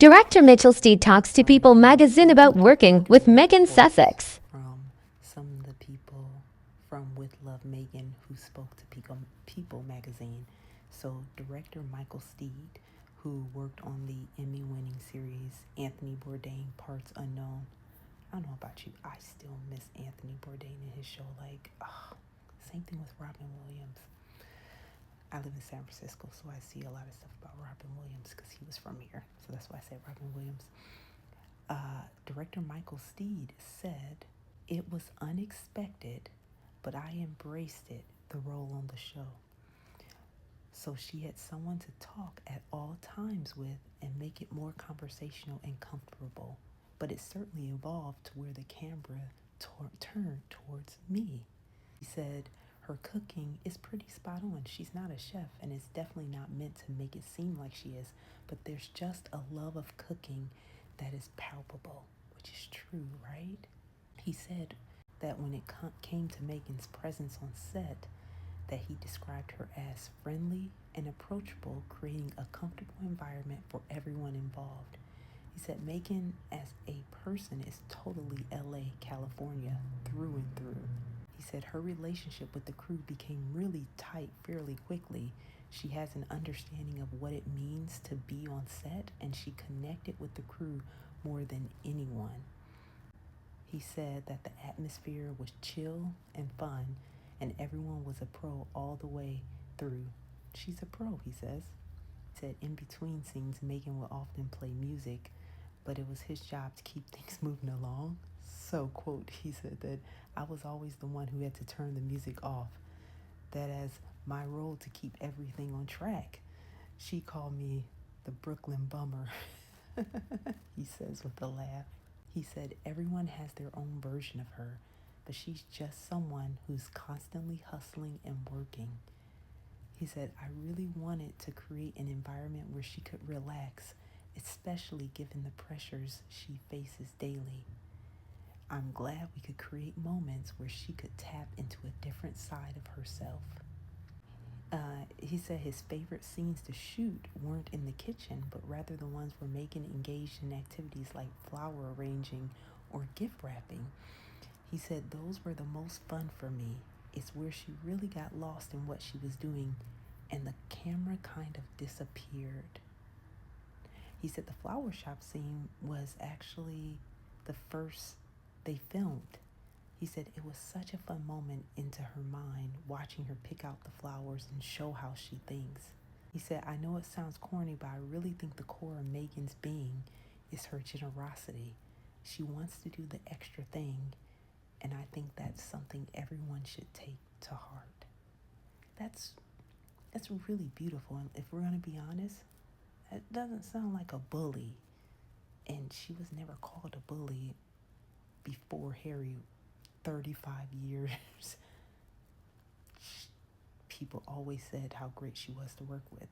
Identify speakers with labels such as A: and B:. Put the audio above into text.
A: Director Mitchell Steed talks to People magazine about working with Meghan Sussex.
B: From some of the people from With Love Meghan who spoke to People magazine. So director Michael Steed, who worked on the Emmy-winning series Anthony Bourdain Parts Unknown. I don't know about you, I still miss Anthony Bourdain and his show. Same thing with Robin Williams. I live in San Francisco, so I see a lot of stuff about Robin Williams because he was from here. So that's why I said Robin Williams. Director Michael Steed said, "It was unexpected, but I embraced it, the role on the show." So she had someone to talk at all times with and make it more conversational and comfortable. But it certainly evolved to where the camera turned towards me. He said, "Her cooking is pretty spot on. She's not a chef, and it's definitely not meant to make it seem like she is, but there's just a love of cooking that is palpable," which is true, right? He said that when it came to Meghan's presence on set, that he described her as friendly and approachable, creating a comfortable environment for everyone involved. He said Meghan as a person is totally LA, California, through and through. He said her relationship with the crew became really tight fairly quickly. She has an understanding of what it means to be on set, and she connected with the crew more than anyone. He said that the atmosphere was chill and fun, and everyone was a pro all the way through. She's a pro, he says. He said in between scenes, Meghan would often play music, but it was his job to keep things moving along. So, quote, he said that I was always the one who had to turn the music off. That as my role to keep everything on track. She called me the Brooklyn Bummer, he says with a laugh. He said everyone has their own version of her, but she's just someone who's constantly hustling and working. He said, I really wanted to create an environment where she could relax, especially given the pressures she faces daily. I'm glad we could create moments where she could tap into a different side of herself. He said his favorite scenes to shoot weren't in the kitchen, but rather the ones where Meghan engaged in activities like flower arranging or gift wrapping. He said those were the most fun for me. It's where she really got lost in what she was doing, and the camera kind of disappeared. He said the flower shop scene was actually the first they filmed. He said it was such a fun moment into her mind, watching her pick out the flowers and show how she thinks. He said, I know it sounds corny, but I really think the core of Meghan's being is her generosity. She wants to do the extra thing, and I think that's something everyone should take to heart. That's really beautiful. And if we're going to be honest, that doesn't sound like a bully. And she was never called a bully before Harry, 35 years. People always said how great she was to work with.